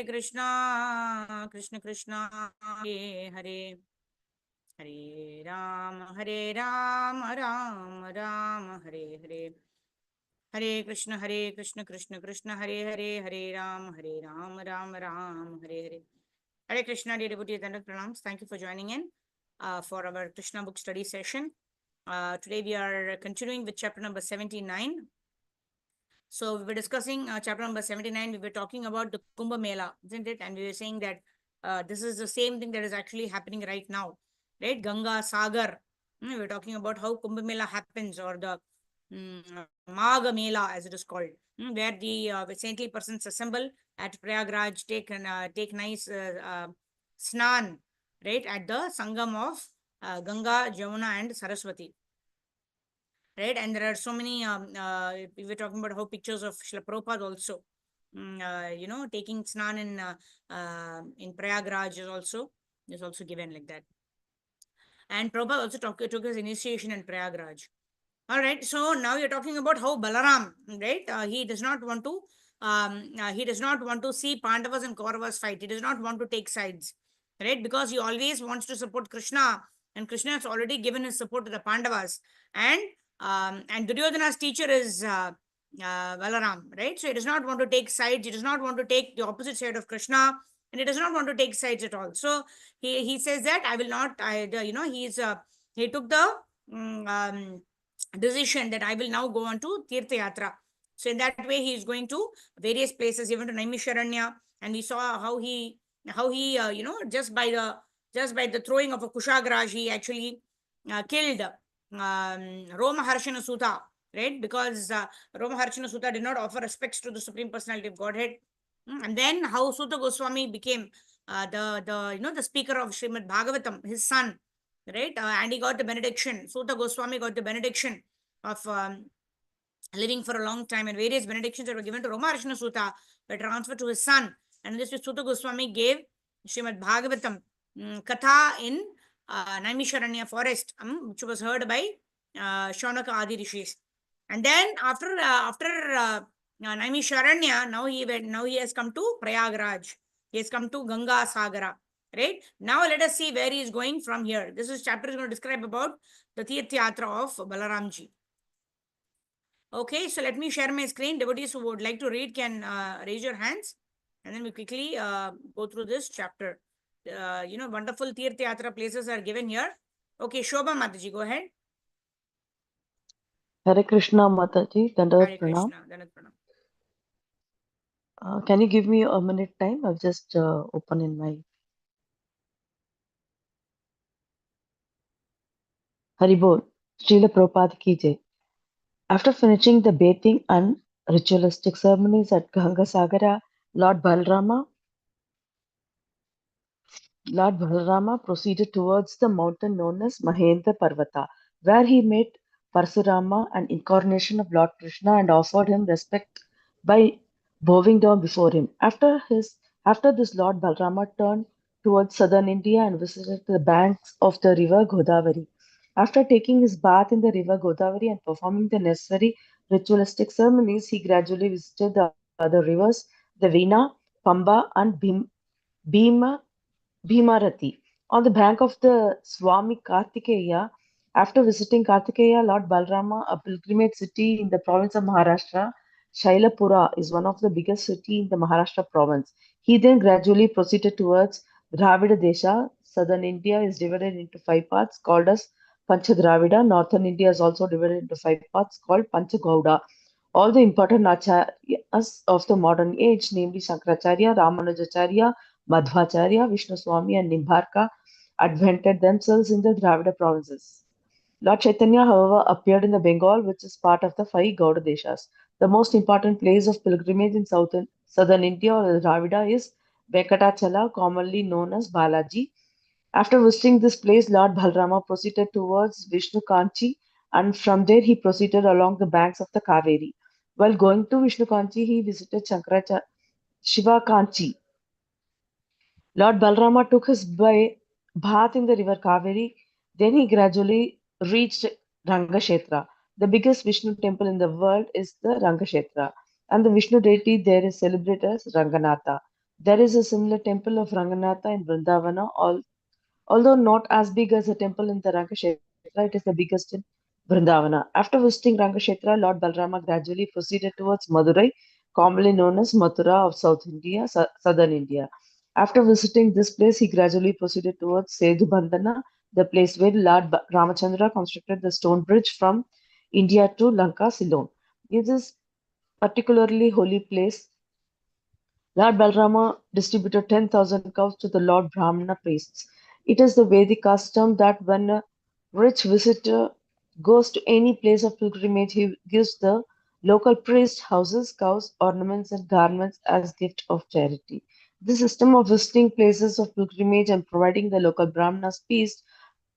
Krishna, Krishna Krishna, Hare Hare, Hare Ram, Ram Ram, Hare Hare. Hare Krishna, Krishna Krishna, Hare Hare, Hare Ram, Ram Ram, Hare Hare. Hare Krishna, dear devotees, and pranams. Thank you for joining in for our Krishna book study session. Today we are continuing with chapter number 79. So we were discussing chapter number 79. We were talking about the Kumbh Mela, isn't it? And we were saying that this is the same thing that is actually happening right now, right? Ganga, Sagar. We were talking about how Kumbh Mela happens, or the Magha Mela, as it is called, where the saintly persons assemble at Prayagraj, take nice snan, right, at the Sangam of Ganga, Jamuna, and Saraswati. Right, and there are so many. We were talking about how pictures of Srila Prabhupada also, taking snan in Prayagraj is also given like that. And Prabhupada also took his initiation in Prayagraj. All right, so now you're talking about how Balaram, right? He does not want to see Pandavas and Kauravas fight. He does not want to take sides, right? Because he always wants to support Krishna, and Krishna has already given his support to the Pandavas, and Duryodhana's teacher is Balaram, right? So he does not want to take sides. He does not want to take the opposite side of Krishna, and he does not want to take sides at all. So he says that I will not. He took the decision that I will now go on to Tirtha Yatra. So in that way, he is going to various places. He went to Naimisharanya, and we saw how he just by the throwing of a kushagraj, he actually killed Roma Harshana Sutta, right? Because Roma Harshana Sutta did not offer respects to the Supreme Personality of Godhead. And then how Sutta Goswami became the speaker of Srimad Bhagavatam, his son, right? And he got the benediction. Sutta Goswami got the benediction of living for a long time, and various benedictions that were given to Roma Harshana Sutta were transferred to his son. And this Sutta Goswami gave Srimad Bhagavatam Katha in Naimisharanya forest, which was heard by Shaunaka Adi Rishis. And then after Naimisharanya, now he has come to Prayagraj. He has come to Ganga Sagara. Right? Now let us see where he is going from here. This chapter is going to describe about the Tirtha Yatra of Balaramji. Okay, so let me share my screen. Devotees who would like to read can raise your hands, and then we quickly go through this chapter. Wonderful Tirtha Yatra places are given here. Okay, Shobha Mataji, go ahead. Hare Krishna Mataji, Dandavat Pranam. Can you give me a minute time? I've just opened in my... Haribol, Srila Prabhupada Ki Jai. After finishing the bathing and ritualistic ceremonies at Ganga Sagara, Lord Balarama proceeded towards the mountain known as Mahendra Parvata, where he met Parsurama, an incarnation of Lord Krishna, and offered him respect by bowing down before him. After this, Lord Balarama turned towards southern India and visited the banks of the river Godavari. After taking his bath in the river Godavari and performing the necessary ritualistic ceremonies, he gradually visited the other rivers, the Veena, Pamba, and Bhimarati. On the bank of the Swami Kartikeya, after visiting Kartikeya, Lord Balrama, a pilgrimage city in the province of Maharashtra, Shailapura is one of the biggest cities in the Maharashtra province. He then gradually proceeded towards Dravida Desha. Southern India is divided into 5 parts called as Panchadravida. Northern India is also divided into 5 parts called Panchagauda. All the important acharyas of the modern age, namely Shankaracharya, Ramanujacharya, Madhvacharya, Vishnu Swami, and Nimbarka, advented themselves in the Dravida provinces. Lord Chaitanya, however, appeared in the Bengal, which is part of the 5 Gauda Deshas. The most important place of pilgrimage in southern India or Dravida is Venkatachala, commonly known as Balaji. After visiting this place, Lord Balrama proceeded towards Vishnu Kanchi, and from there he proceeded along the banks of the Kaveri. While going to Vishnu Kanchi, he visited Shiva Kanchi. Lord Balrama took his bath in the river Kaveri. Then he gradually reached Rangashetra. The biggest Vishnu temple in the world is the Rangashetra, and the Vishnu deity there is celebrated as Ranganatha. There is a similar temple of Ranganatha in Vrindavana, although not as big as the temple in the Rangashetra, it is the biggest in Vrindavana. After visiting Rangashetra, Lord Balrama gradually proceeded towards Madurai, commonly known as Mathura of South India, southern India. After visiting this place, he gradually proceeded towards Sethu Bandhana, the place where Lord Ramachandra constructed the stone bridge from India to Lanka, Ceylon. This is particularly holy place. Lord Balrama distributed 10,000 cows to the Lord Brahmana priests. It is the Vedic custom that when a rich visitor goes to any place of pilgrimage, he gives the local priest houses, cows, ornaments, and garments as gift of charity. This system of visiting places of pilgrimage and providing the local Brahmanas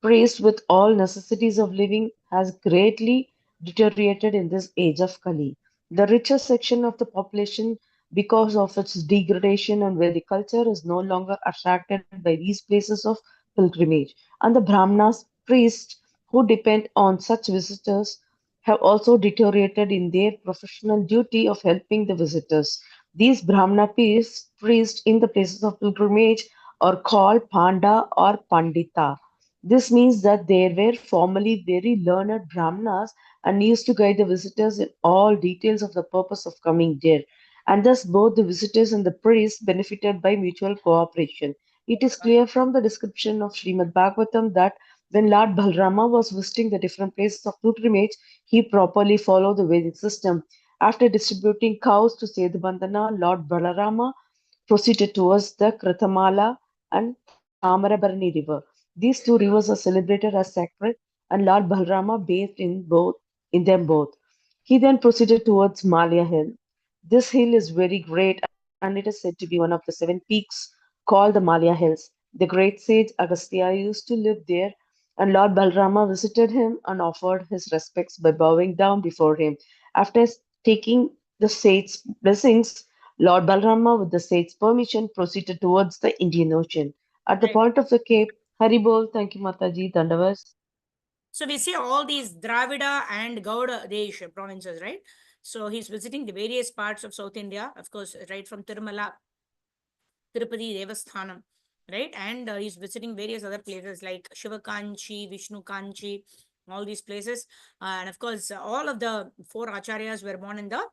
praised with all necessities of living has greatly deteriorated in this age of Kali. The richer section of the population, because of its degradation and Vedic culture, is no longer attracted by these places of pilgrimage, and the Brahmanas, priests who depend on such visitors, have also deteriorated in their professional duty of helping the visitors. These Brahmana priests in the places of pilgrimage are called Panda or Pandita. This means that they were formerly very learned Brahmanas and used to guide the visitors in all details of the purpose of coming there. And thus, both the visitors and the priests benefited by mutual cooperation. It is clear from the description of Srimad Bhagavatam that when Lord Balrama was visiting the different places of pilgrimage, he properly followed the Vedic system. After distributing cows to Sedubandhana, Lord Balarama proceeded towards the Krathamala and Thamarabarani river. These two rivers are celebrated as sacred, and Lord Balrama bathed in them both. He then proceeded towards Malya Hill. This hill is very great and it is said to be one of the seven peaks called the Malya Hills. The great sage Agastya used to live there, and Lord Balrama visited him and offered his respects by bowing down before him. After taking the sage's blessings, Lord Balrama, with the sage's permission, proceeded towards the Indian Ocean. At the Right. point of the cape, Haribol, thank you, Mataji, Dandavas. So we see all these Dravida and Gauda Desh provinces, right? So he's visiting the various parts of South India, of course, right from Tirumala, Tirupati, Devasthanam, right? And he's visiting various other places like Shivakanchi, Vishnu Kanchi, all these places. And of course, all of the four acharyas were born in the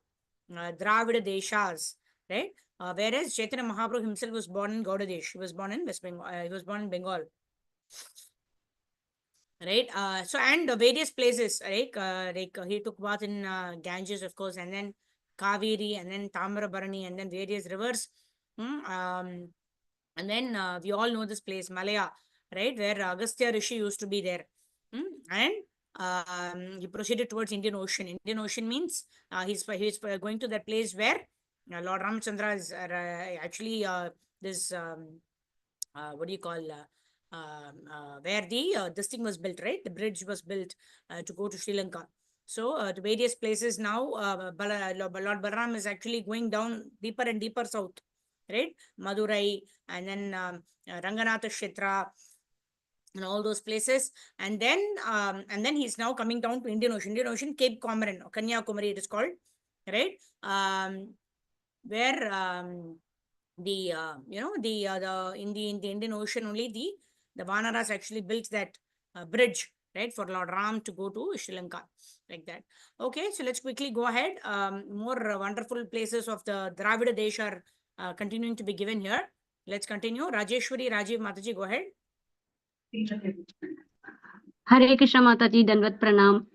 Dravida Deshas, right? Whereas Chaitanya Mahaprabhu himself was born in Gauda Desh. He was born in West Bengal. He was born in Bengal, right? So and various places, he took bath in Ganges, of course, and then Kaveri, and then Tamarabarani, and then various rivers. And then we all know this place, Malaya, right, where Agastya Rishi used to be there. And he proceeded towards Indian Ocean. Indian Ocean means he's going to that place where Lord Ramachandra is actually this what do you call where the this thing was built, right? The bridge was built to go to Sri Lanka. So to various places now, Lord Balaram is actually going down deeper and deeper south, right? Madurai, and then Ranganatha Kshetra, and all those places. And then he's now coming down to Indian Ocean, Cape Comorin, Kanyakumari it is called, right? Where the in the Indian Ocean only the Vanaras actually built that bridge, right, for Lord Ram to go to Sri Lanka, like that. Okay, so let's quickly go ahead. More wonderful places of the Dravida Desh are continuing to be given here. Let's continue. Rajeshwari Rajiv Mataji, go ahead. Hare Krishna Mataji, Danvat Pranam.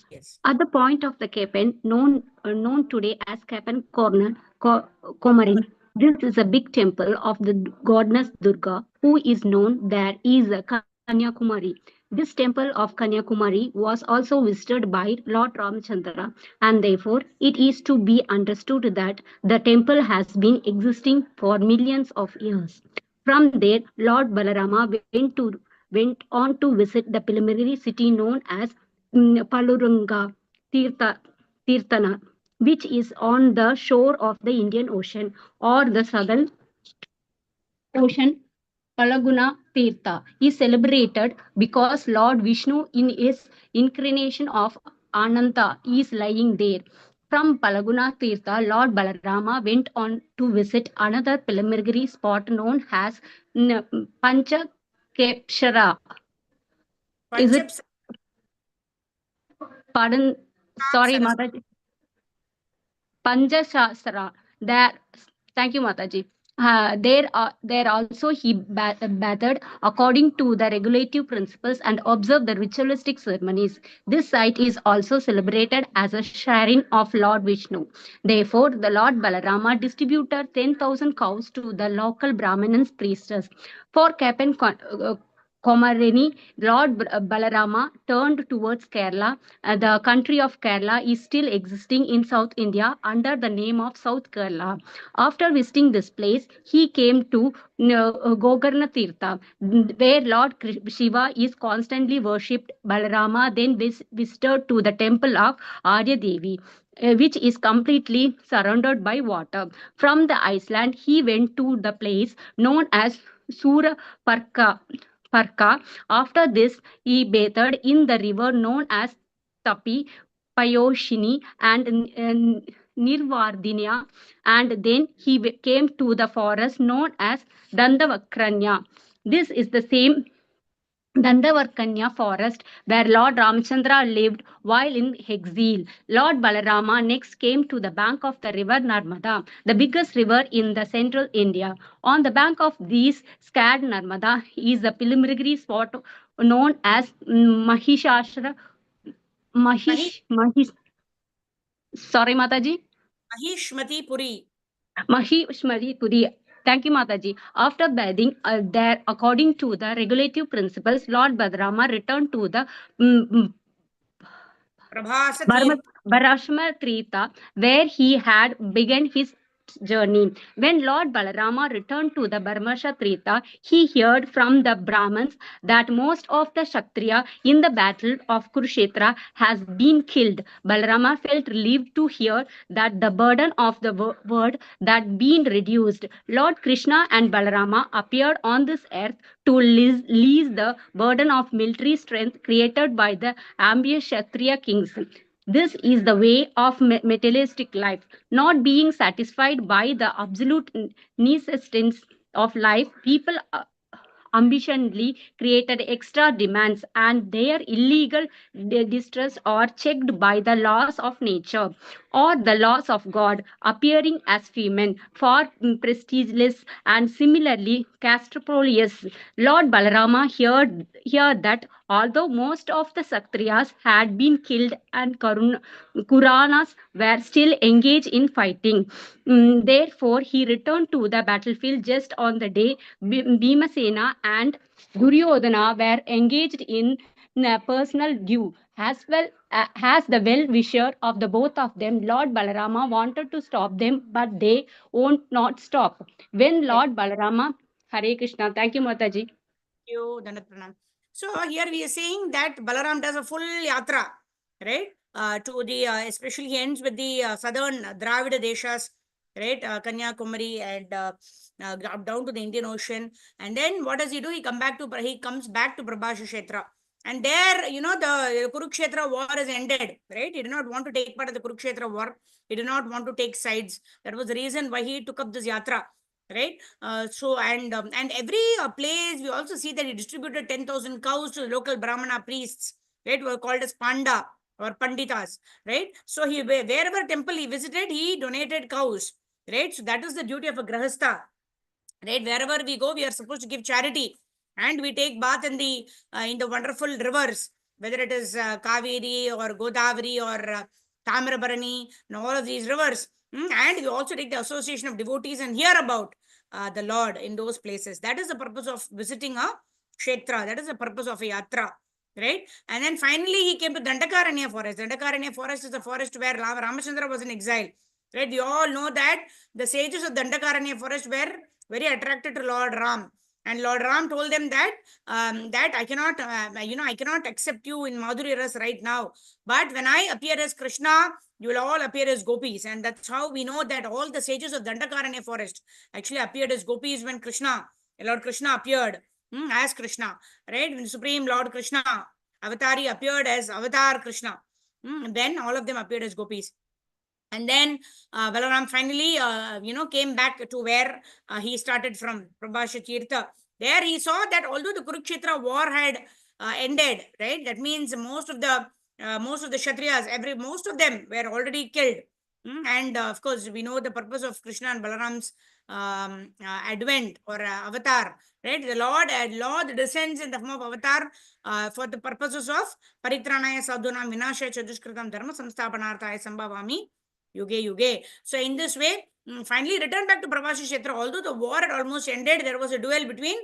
Yes. At the point of the Capen, known today as Capen Comarin, this is a big temple of the goddess Durga, who is known there is Kanyakumari. This temple of Kanyakumari was also visited by Lord Ramachandra, and therefore it is to be understood that the temple has been existing for millions of years. From there, Lord Balarama went on to visit the preliminary city known as Paluranga Tirthana, which is on the shore of the Indian Ocean or the Southern Ocean. Palaguna Tirtha is celebrated because Lord Vishnu in his incarnation of Ananta is lying there. From Palaguna Tirtha, Lord Balarama went on to visit another pilgrimage spot known as Panchakeshara. Is it, Panchap pardon, sorry, Saras. Mataji. Panchashastra. There, thank you, Mataji. There also he bathed according to the regulative principles and observed the ritualistic ceremonies. This site is also celebrated as a shrine of Lord Vishnu. Therefore, the Lord Balarama distributed 10,000 cows to the local Brahminans priestess. For Capen Komareni, Lord Balarama turned towards Kerala. The country of Kerala is still existing in South India under the name of South Kerala. After visiting this place, he came to Gokarna Tirtha, where Lord Shiva is constantly worshipped. Balarama then visited to the temple of Arya Devi, which is completely surrounded by water. From the Iceland, he went to the place known as Suraparka. After this, he bathed in the river known as Tapi, Payoshini, and Nirvardhina, and then he came to the forest known as Dandavakranya. This is the same Dandavarkanya forest where Lord Ramchandra lived while in exile. Lord Balarama next came to the bank of the river Narmada, the biggest river in the central India. On the bank of this scared Narmada is a pilgrimage spot known as Mahishashra. Mahish, sorry, Mataji. Mahishmati Puri. Mahishmari Puri. Thank you, Mataji. After bathing there, according to the regulative principles, Lord Badrama returned to the Prabhasa Tirth. Barashma Trita, where he had begun his journey. When Lord Balarama returned to the Barmasha Trita, he heard from the Brahmins that most of the Kshatriya in the battle of Kurukshetra has been killed. Balarama felt relieved to hear that the burden of the word that been reduced. Lord Krishna and Balarama appeared on this earth to ease the burden of military strength created by the ambitious Kshatriya kings. This is the way of materialistic life, not being satisfied by the absolute necessities of life. People ambitionally created extra demands, and their illegal distress are checked by the laws of nature or the laws of God, appearing as female, far prestigious and similarly castrapolious. Lord Balarama heard that although most of the Kshatriyas had been killed and Kuranas were still engaged in fighting. Therefore, he returned to the battlefield just on the day Bhimasena and Duryodhana were engaged in a personal duel. As well as the well-wisher of the both of them, Lord Balarama wanted to stop them, but they won't not stop. When Thank Lord Balarama, Hare Krishna, thank you, Mataji. you, Dandat Pranam. So here we are saying that Balaram does a full yatra, right? To the especially he ends with the southern Dravida Deshas, right? Kanyakumari and down to the Indian Ocean. And then what does he do? He comes back to Prabhasha Kshetra. And there, the Kurukshetra war is ended, right? He did not want to take part of the Kurukshetra war. He did not want to take sides. That was the reason why he took up this yatra, right? And every place we also see that he distributed 10,000 cows to the local Brahmana priests, right? Were called as Panda or Panditas, right? So wherever temple he visited, he donated cows, right? So that is the duty of a grahastha, right? Wherever we go, we are supposed to give charity, and we take bath in the wonderful rivers, whether it is Kaveri or Godavari or Tamrabarani, and all of these rivers. And we also take the association of devotees and hear about the Lord in those places. That is the purpose of visiting a kshetra. That is the purpose of a yatra, right? And then finally he came to Dandakaranya forest. Dandakaranya forest is the forest where Ramachandra was in exile, right? We all know that the sages of Dandakaranya forest were very attracted to Lord Ram. And Lord Ram told them that I cannot accept you in Madhuri Ras right now. But when I appear as Krishna, you will all appear as gopis. And that's how we know that all the sages of Dandakaranya forest actually appeared as gopis when Lord Krishna appeared as Krishna, right? When Supreme Lord Krishna, Avatari appeared as Avatar Krishna. Then all of them appeared as gopis. And then Balaram finally, came back to where he started from, Prabhasha Tirtha. There he saw that although the Kurukshetra war had ended, right? That means most of the Kshatriyas, most of them were already killed. And of course, we know the purpose of Krishna and Balaram's advent or avatar, right? The Lord descends in the form of avatar for the purposes of Paritranaya Sadhunam Vinashaya Chadushkritam Dharma Samsthapanarthaya Sambhavami Yuge Yuge. So in this way, finally returned back to Prabhashi Kshetra. Although the war had almost ended, there was a duel between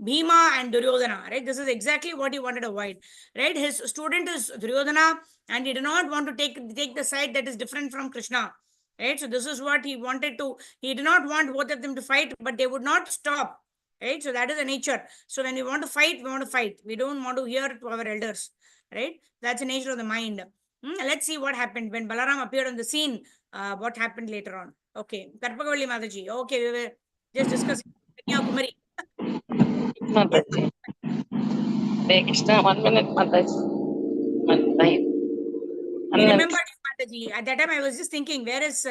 Bhima and Duryodhana, right? This is exactly what he wanted to avoid, right? His student is Duryodhana, and he did not want to take the side that is different from Krishna, right? So this is what he wanted to. He did not want both of them to fight, but they would not stop, right? So that is the nature. So when we want to fight, we want to fight. We don't want to hear to our elders, right? That's the nature of the mind. Let's see what happened when Balaram appeared on the scene. What happened later on? Okay, Karpagavalli Mataji. Okay, we were just discussing Kanyakumari. Mataji. Hare Krishna, 1 minute, Mataji. 1 minute. We remembered you, Mataji. At that time, I was just thinking, where is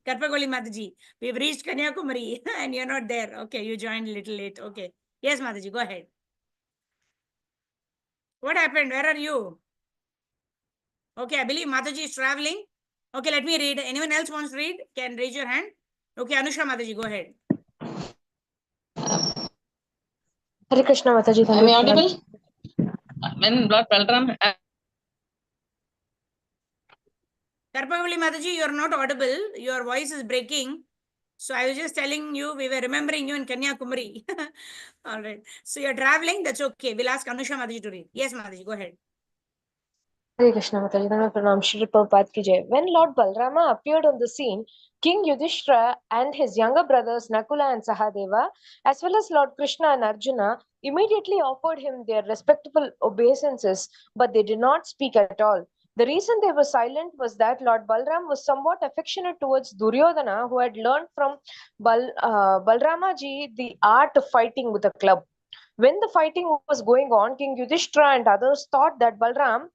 Karpagavalli Mataji? We've reached Kanyakumari and you're not there. Okay, you joined a little late. Okay. Yes, Mataji, go ahead. What happened? Where are you? Okay, I believe Mataji is traveling. Okay, let me read. Anyone else wants to read? Can raise your hand. Okay, Anusha Mataji, go ahead. Hare Krishna Mataji. Am I audible? When Lord Balaram... Karpagavalli Mataji, you are not audible. Your voice is breaking. So I was just telling you, we were remembering you in Kanyakumari. All right. So you're traveling. That's okay. We'll ask Anusha Mataji to read. Yes, Mataji, go ahead. Hare Krishna Mataji. Pranam Shri Prabhupada ki jai. When Lord Balarama appeared on the scene, King Yudhishthira and his younger brothers Nakula and Sahadeva, as well as Lord Krishna and Arjuna, immediately offered him their respectful obeisances, but they did not speak at all. The reason they were silent was that Lord Balram was somewhat affectionate towards Duryodhana, who had learned from Balrama ji the art of fighting with a club. When the fighting was going on, King Yudhishthira and others thought that Balram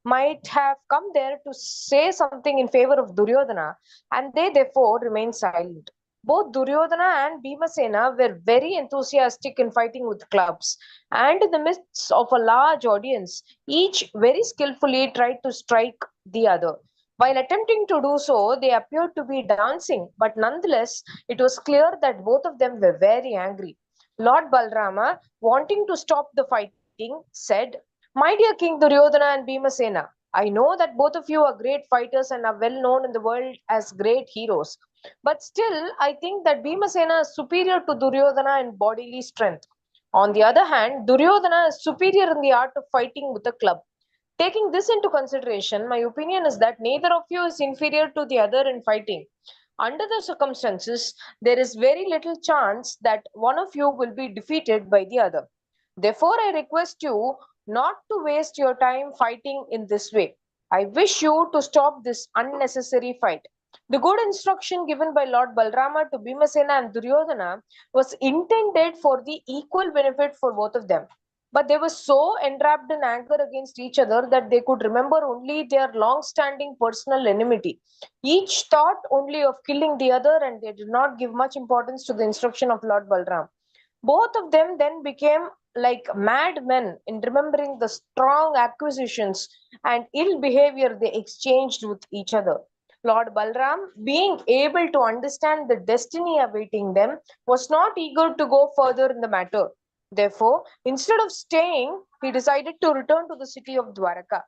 might have come there to say something in favor of Duryodhana, and they therefore remained silent. Both Duryodhana and Bhimasena were very enthusiastic in fighting with clubs, and in the midst of a large audience, each very skillfully tried to strike the other. While attempting to do so, they appeared to be dancing, but nonetheless, it was clear that both of them were very angry. Lord Balrama, wanting to stop the fighting, said, "My dear King Duryodhana and Bhimasena, I know that both of you are great fighters and are well known in the world as great heroes. But still, I think that Bhimasena is superior to Duryodhana in bodily strength. On the other hand, Duryodhana is superior in the art of fighting with a club. Taking this into consideration, my opinion is that neither of you is inferior to the other in fighting. Under the circumstances, there is very little chance that one of you will be defeated by the other. Therefore, I request you not to waste your time fighting in this way. I wish you to stop this unnecessary fight." The good instruction given by Lord Balrama to Bhimasena and Duryodhana was intended for the equal benefit for both of them. But they were so enwrapped in anger against each other that they could remember only their long-standing personal enmity. Each thought only of killing the other, and they did not give much importance to the instruction of Lord Balram. Both of them then became like madmen in remembering the strong acquisitions and ill behavior they exchanged with each other. Lord Balram, being able to understand the destiny awaiting them, was not eager to go further in the matter. Therefore, instead of staying, he decided to return to the city of Dwaraka.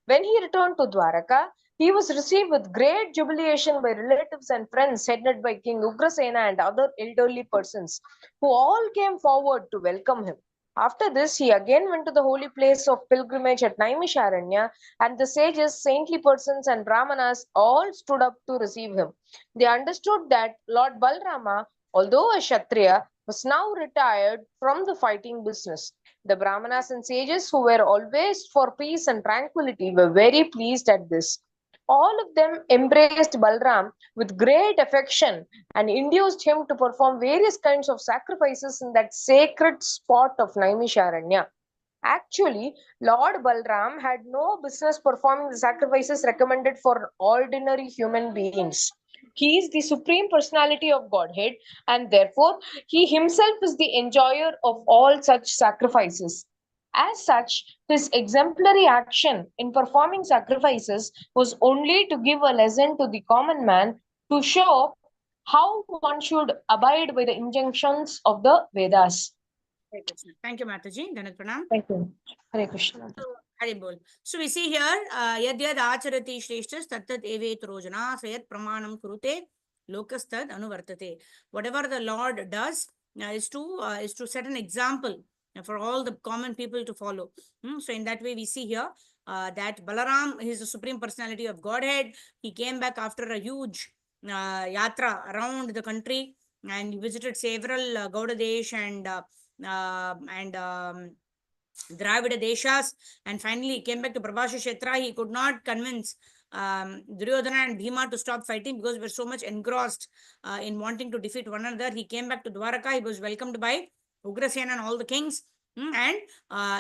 When he returned to Dwaraka, he was received with great jubilation by relatives and friends headed by King Ugrasena and other elderly persons, who all came forward to welcome him. After this, he again went to the holy place of pilgrimage at Naimisharanya, and the sages, saintly persons, and brahmanas all stood up to receive him. They understood that Lord Balrama, although a Kshatriya, was now retired from the fighting business. The brahmanas and sages, who were always for peace and tranquility, were very pleased at this. All of them embraced Balram with great affection and induced him to perform various kinds of sacrifices in that sacred spot of Naimisharanya. Actually, Lord Balram had no business performing the sacrifices recommended for ordinary human beings. He is the Supreme Personality of Godhead, and therefore, he himself is the enjoyer of all such sacrifices. As such, his exemplary action in performing sacrifices was only to give a lesson to the common man to show how one should abide by the injunctions of the Vedas. Hare Krishna. Thank you, Mataji. Danat Pranam. Thank you. Hare Krishna. Hare Bol. So we see here, yad yad acharati shreshtas tattat evet rojana sayat pramanam kurute lokastad anuvartate. Whatever the Lord does is to set an example for all the common people to follow. So in that way, we see here that Balaram is the Supreme Personality of Godhead. He came back after a huge yatra around the country, and he visited several Gaudadesh and Dravida Deshas, and finally came back to Prabhasha Kshetra. He could not convince Duryodhana and Bhima to stop fighting because we were so much engrossed in wanting to defeat one another. He came back to Dwaraka. He was welcomed by Ugrasena and all the kings. And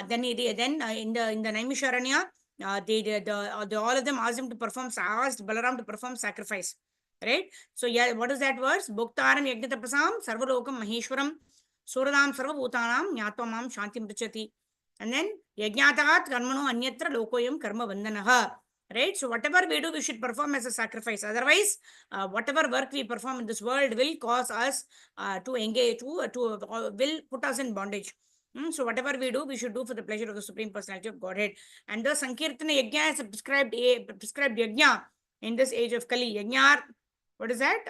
then in the Naimisharanya, they all of them asked Balaram to perform sacrifice. Right? So yeah, what is that verse? Bhuktaram Yagnatapasam Sarvalokam Maheshwaram Suradam Sarvabhutanam Nyatwamam Shantim Prichati. And then Yajnatahat Karmano Anyatra Lokoyam Karma Vandanaha. Right? So whatever we do, we should perform as a sacrifice. Otherwise, whatever work we perform in this world will cause us to engage, will put us in bondage. So whatever we do, we should do for the pleasure of the Supreme Personality of Godhead. And the Sankirtana Yajna is a prescribed Yajna in this age of Kali. Yajna, what is that?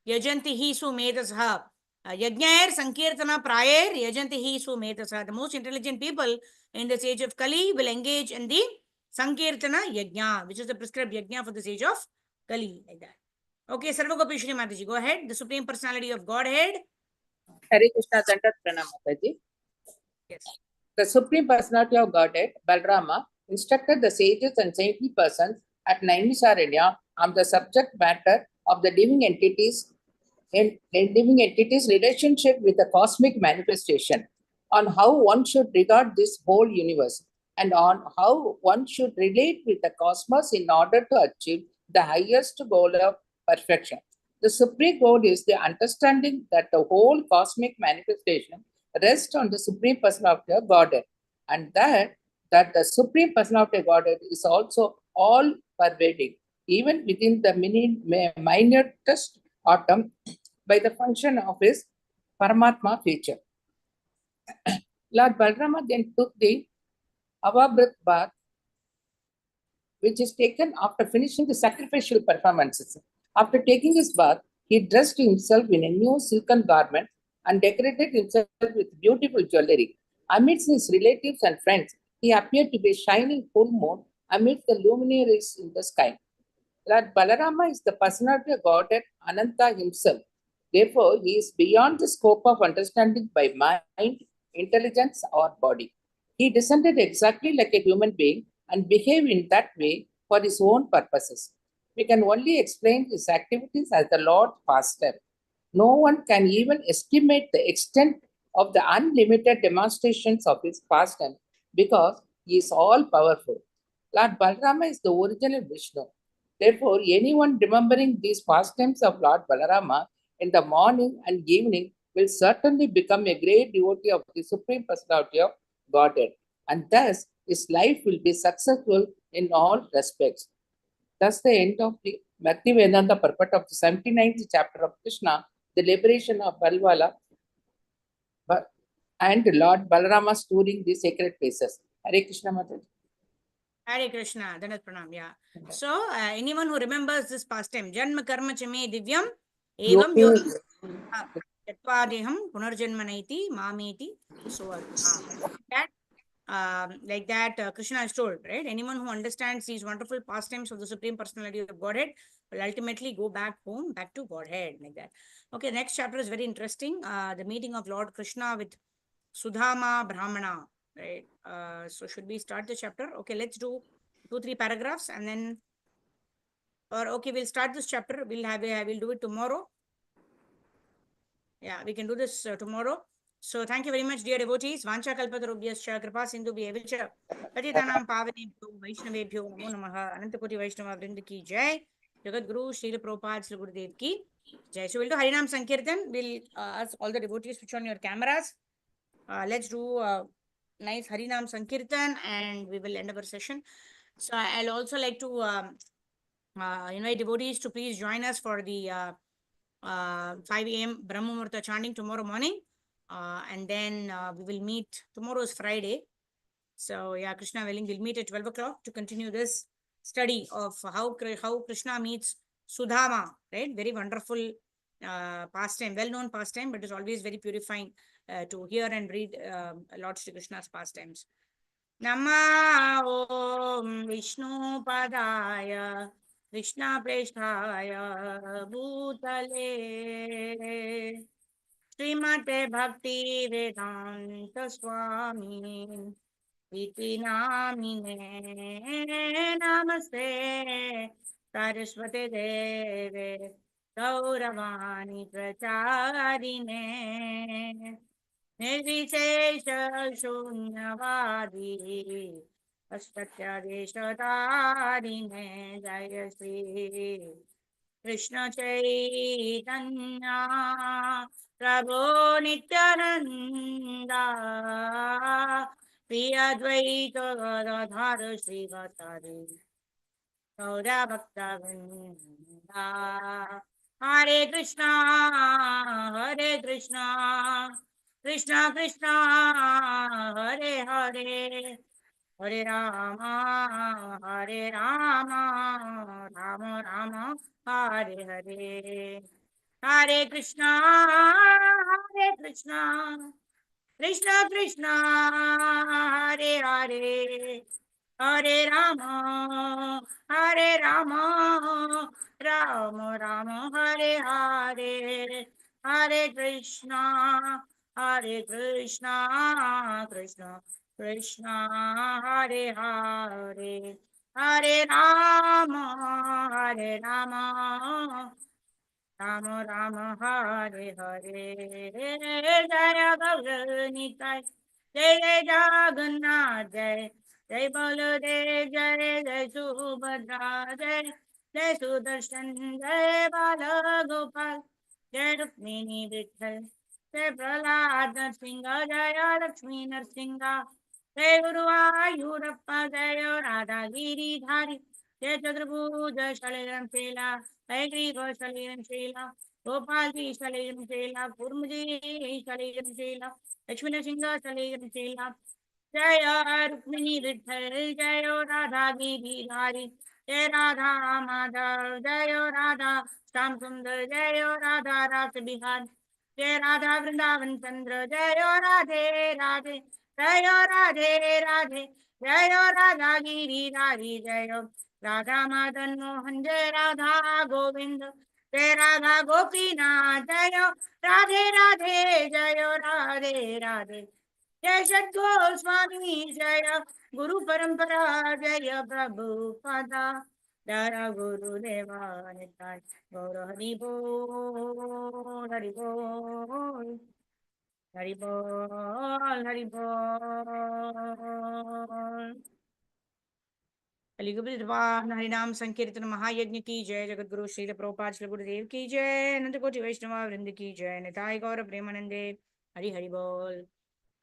Yajanti hi su medasha. Yajnair Sankirtana Prayer Yajanti hi su medasha. The most intelligent people in this age of Kali will engage in the Sankirtana Yajna, which is the prescribed Yajna for this age of Kali. Like that. Okay, Sarvagopi Shri Mataji, go ahead. The Supreme Personality of Godhead. Hare Krishna Dandat Pranam Mataji. Yes. The Supreme Personality of Godhead, Balrama, instructed the sages and saintly persons at Naimisharanya on the subject matter of the living entities relationship with the cosmic manifestation, on how one should regard this whole universe, and on how one should relate with the cosmos in order to achieve the highest goal of perfection. The supreme goal is the understanding that the whole cosmic manifestation rests on the Supreme Personality of Godhead, and that the Supreme Personality of Godhead is also all-pervading, even within the minutest atom, by the function of his Paramatma feature. Lord Balrama then took the Avabrat bath, which is taken after finishing the sacrificial performances. After taking his bath, he dressed himself in a new silken garment and decorated himself with beautiful jewelry. Amidst his relatives and friends, he appeared to be a shining full moon amidst the luminaries in the sky. Lord Balarama is the personality of Godhead Ananta himself. Therefore, he is beyond the scope of understanding by mind, intelligence, or body. He descended exactly like a human being and behaved in that way for his own purposes. We can only explain his activities as the Lord's pastime. No one can even estimate the extent of the unlimited demonstrations of his pastime because he is all powerful. Lord Balarama is the original Vishnu. Therefore, anyone remembering these pastimes of Lord Balarama in the morning and evening will certainly become a great devotee of the Supreme Personality of Godhead, and thus his life will be successful in all respects. Thus, the end of the Bhakti Vedanta purport of the 79th chapter of Krishna, the liberation of Balwala, and Lord Balarama's touring the sacred places. Hare Krishna Mataji. Hare Krishna, Danat Pranam, yeah. So, anyone who remembers this pastime, Janma Karma Chame Divyam, Evam Yogi Yatpadeham Punarjanmanaiti Mameti Suvarna. Like that, Krishna has told, right? Anyone who understands these wonderful pastimes of the Supreme Personality of Godhead will ultimately go back home, back to Godhead, like that. Okay, next chapter is very interesting. The meeting of Lord Krishna with Sudhama Brahmana, right? So should we start the chapter? Okay, let's do 2-3 paragraphs and then, or okay, we'll start this chapter. We'll do it tomorrow. Yeah, we can do this tomorrow. So thank you very much, dear devotees. Vancha kalpatarubhyascha kripa sindhu bhyevacha patitanam pavanebhyo vaishnavebhyo namo namaha. Anantakoti Vaishnava Vrinda ki jai. Jagat Guru Srila Prabhupada Srila Gurudev ki jai. So we'll do Harinam Sankirtan. We'll ask all the devotees switch on your cameras. Let's do nice Harinam Sankirtan and we will end our session. So I'll also like to invite devotees to please join us for the 5 a.m. Brahma Muhurta chanting tomorrow morning. And then we will meet, tomorrow is Friday. So yeah, Krishna willing, we'll meet at 12 o'clock to continue this study of how Krishna meets Sudama, right? Very wonderful pastime, well-known pastime, but it's always very purifying to hear and read Lord Shri Krishna's pastimes. Nama Om Vishnu Padaya Krishna Preshthaya Bhutale Srimate Bhakti Vedanta Swami Iti Namine Namaste Saraswate Deve Gauravani Pracharine Nirvishesha Shunyavadi Ashtadeshadarine Jaya Shri Krishna Chaitanya Prabhu Nityananda Priya Dvaita Gadadhara Shri Vatari Gaura Bhakta Vrinda Hare Krishna Hare Krishna Krishna Krishna Hare Hare Hare Rama Hare Rama Rama Rama Hare Hare Hare Krishna Hare Krishna Krishna Krishna Hare Hare Hare Rama Hare Rama Rama Rama Hare Hare Hare Krishna Krishna Krishna Hare Hare Hare Rama Rama Rama Hare Hare Jaya Gaur Nitai Jai Jagannath Jai Jai Baladev Jai Jai Subhadra Jai Jai Sudarshan Jai Bala Gopal Jai Rukmini Vitthal Jai Prahlad Singha Jaya Lakshmi Narsinga Jai Guru Ayurappa Jai Radha Giridhari Jai Chaturabhuja Shaliram Shila Jai Shri Gosaliram Shila Gopal Ji Shaliram Shila Kurmuji Shaliram Shila Lakshmi Narsinga Shaliram Shila Jaya Rukmini Vitthal Jaya Radha Giridhari Jai Radha Madhav Jaya Radha Shyam Sundar Jaya Radha Rasa Bihar Jai Radha Vrindavan Chandra Jaya Radhe Radhe Jaya Radhe Radhe Jaya Radha Giridhari Jaya Radha Madan Mohan Jai Radha Govind Jai Radha Gopinath Jaya Radhe Radhe Jaya Radhe Radhe Jai Sadguru Swami Jaya Guru Parampara Jaya Prabhupada Dara Guru Deva Nitai Gaur Hari Bol Hari Bol Hari Bol Hari Bol हरिनाम संकीर्तन महायज्ञ की जय जगत गुरु श्री प्रभुपाद श्री गुरुदेव की जय अनंत कोटि वैष्णव वृंद की जय निताय गौर प्रेमानंदे हरि हरि बोल.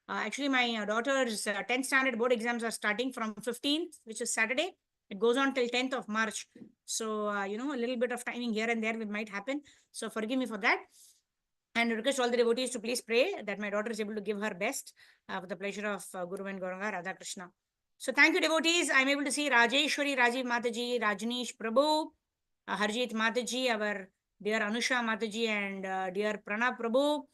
Actually, my daughter's 10th standard board exams are starting from 15th, which is Saturday. It goes on till 10th of March. So, a little bit of timing here and there might happen. So, forgive me for that. And I request all the devotees to please pray that my daughter is able to give her best with the pleasure of Guru and Gauranga Radha Krishna. So, thank you, devotees. I'm able to see Rajeshwari, Rajiv Mataji, Rajneesh Prabhu, Harjit Mataji, our dear Anusha Mataji, and dear Pranab Prabhu.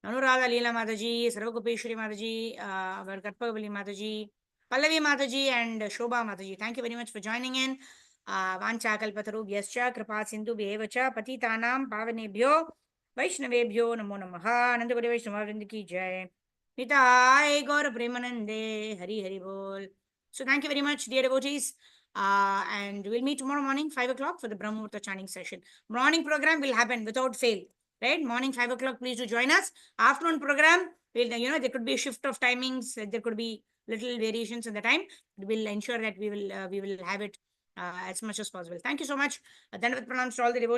Anurada Leela Mataji, Sarvagopeshwari Mataji, our Karpagavali Mataji, Pallavi Mataji, and Shobha Mataji. Thank you very much for joining in. Vancha kalpataru vyascha kripa sindhu bhevacha patitanam pavanebhyo Vaishnavebhyo namo namaha. Anandaguri Vaishnava Vrinda ki jai. Nitai Gaur Premanande Hari Hari Bol. So thank you very much, dear devotees. And we'll meet tomorrow morning, 5 o'clock for the Brahma Muhurta chanting session. Morning program will happen without fail. Right? Morning 5 o'clock, please do join us. Afternoon program, there could be a shift of timings. There could be little variations in the time. We'll ensure that we will have it as much as possible. Thank you so much. Dandavat pranams to all the devotees.